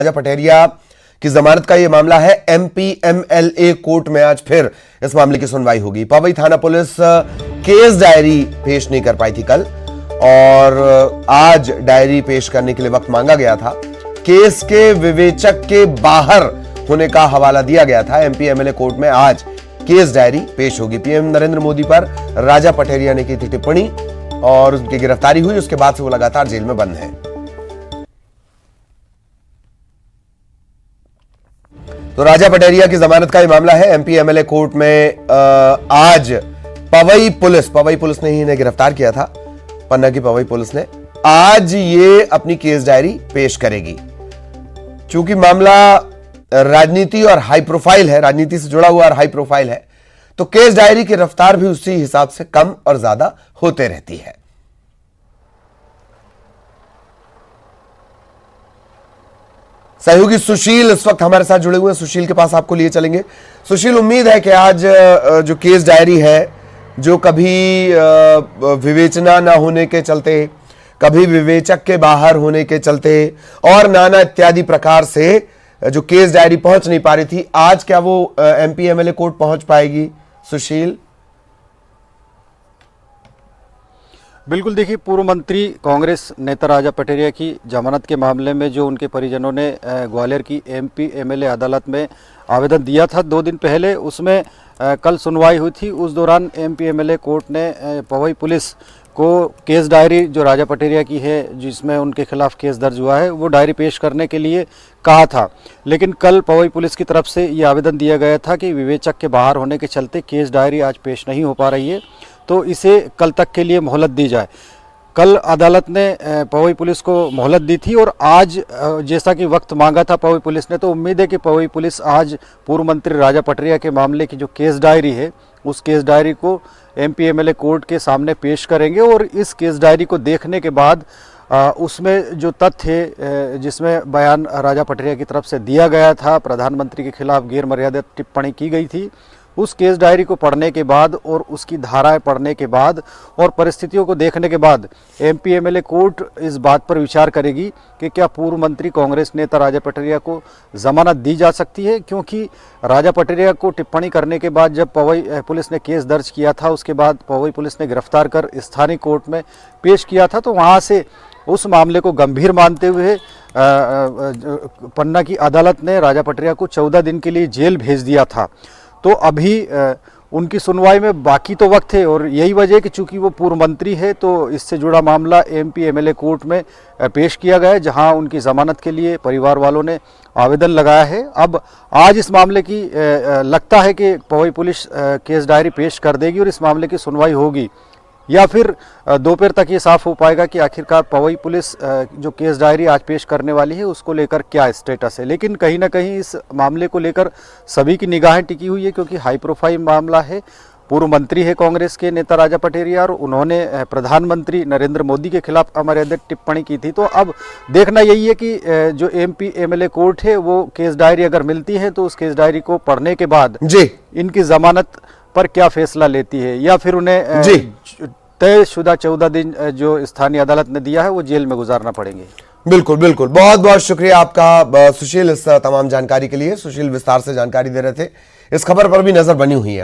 राजा पटेरिया की जमानत का यह मामला है। एमपीएमएलए कोर्ट में आज फिर इस मामले की सुनवाई होगी। पवई थाना पुलिस केस डायरी पेश नहीं कर पाई थी कल, और आज डायरी पेश करने के लिए वक्त मांगा गया था। केस के विवेचक के बाहर होने का हवाला दिया गया था। एमपीएमएलए कोर्ट में आज केस डायरी पेश होगी। पीएम नरेंद्र मोदी पर राजा पटेरिया ने की थी टिप्पणी और उनकी गिरफ्तारी हुई। उसके बाद से वो लगातार जेल में बंद हैं। तो राजा पटेरिया की जमानत का यह मामला है। एमपीएमएलए कोर्ट में आज पवई पुलिस ने ही इन्हें गिरफ्तार किया था। पन्ना की पवई पुलिस ने आज ये अपनी केस डायरी पेश करेगी। चूंकि मामला राजनीति और हाई प्रोफाइल है, राजनीति से जुड़ा हुआ और हाई प्रोफाइल है, तो केस डायरी की रफ्तार भी उसी हिसाब से कम और ज्यादा होते रहती है। सहयोगी सुशील इस वक्त हमारे साथ जुड़े हुए हैं। सुशील के पास आपको लिए चलेंगे। सुशील, उम्मीद है कि आज जो केस डायरी है, जो कभी विवेचना ना होने के चलते, कभी विवेचक के बाहर होने के चलते और नाना इत्यादि प्रकार से जो केस डायरी पहुंच नहीं पा रही थी, आज क्या वो एमपीएमएलए कोर्ट पहुंच पाएगी? सुशील, बिल्कुल, देखिए, पूर्व मंत्री कांग्रेस नेता राजा पटेरिया की जमानत के मामले में जो उनके परिजनों ने ग्वालियर की एमपीएमएलए अदालत में आवेदन दिया था 2 दिन पहले, उसमें कल सुनवाई हुई थी। उस दौरान एमपीएमएलए कोर्ट ने पवई पुलिस को केस डायरी जो राजा पटेरिया की है, जिसमें उनके खिलाफ केस दर्ज हुआ है, वो डायरी पेश करने के लिए कहा था। लेकिन कल पवई पुलिस की तरफ से ये आवेदन दिया गया था कि विवेचक के बाहर होने के चलते केस डायरी आज पेश नहीं हो पा रही है, तो इसे कल तक के लिए मोहलत दी जाए। कल अदालत ने पवई पुलिस को मोहलत दी थी और आज जैसा कि वक्त मांगा था पवई पुलिस ने, तो उम्मीद है कि पवई पुलिस आज पूर्व मंत्री राजा पटेरिया के मामले की जो केस डायरी है, उस केस डायरी को एमपीएमएलए कोर्ट के सामने पेश करेंगे। और इस केस डायरी को देखने के बाद उसमें जो तथ्य जिसमें बयान राजा पटेरिया की तरफ से दिया गया था, प्रधानमंत्री के खिलाफ गैर मर्यादित टिप्पणी की गई थी, उस केस डायरी को पढ़ने के बाद और उसकी धाराएं पढ़ने के बाद और परिस्थितियों को देखने के बाद एमपीएमएलए कोर्ट इस बात पर विचार करेगी कि क्या पूर्व मंत्री कांग्रेस नेता राजा पटेरिया को जमानत दी जा सकती है। क्योंकि राजा पटेरिया को टिप्पणी करने के बाद जब पवई पुलिस ने केस दर्ज किया था, उसके बाद पवई पुलिस ने गिरफ्तार कर स्थानीय कोर्ट में पेश किया था, तो वहाँ से उस मामले को गंभीर मानते हुए पन्ना की अदालत ने राजा पटेरिया को 14 दिन के लिए जेल भेज दिया था। तो अभी उनकी सुनवाई में बाकी तो वक्त है, और यही वजह है कि चूंकि वो पूर्व मंत्री है, तो इससे जुड़ा मामला एमपीएमएलए कोर्ट में पेश किया गया है, जहां उनकी जमानत के लिए परिवार वालों ने आवेदन लगाया है। अब आज इस मामले की लगता है कि पवई पुलिस केस डायरी पेश कर देगी और इस मामले की सुनवाई होगी, या फिर दोपहर तक ये साफ हो पाएगा कि आखिरकार पवई पुलिस जो केस डायरी आज पेश करने वाली है उसको लेकर क्या स्टेटस है। लेकिन कहीं ना कहीं इस मामले को लेकर सभी की निगाहें टिकी हुई है, क्योंकि हाई प्रोफाइल मामला है। पूर्व मंत्री है कांग्रेस के नेता राजा पटेरिया, और उन्होंने प्रधानमंत्री नरेंद्र मोदी के खिलाफ अमर्यादित टिप्पणी की थी। तो अब देखना यही है कि जो एमपीएमएलए कोर्ट है, वो केस डायरी अगर मिलती है तो उस केस डायरी को पढ़ने के बाद इनकी जमानत पर क्या फैसला लेती है, या फिर उन्हें तयशुदा 14 दिन जो स्थानीय अदालत ने दिया है वो जेल में गुजारना पड़ेंगे। बिल्कुल बिल्कुल, बहुत बहुत शुक्रिया आपका सुशील इस तमाम जानकारी के लिए। सुशील विस्तार से जानकारी दे रहे थे। इस खबर पर भी नजर बनी हुई है।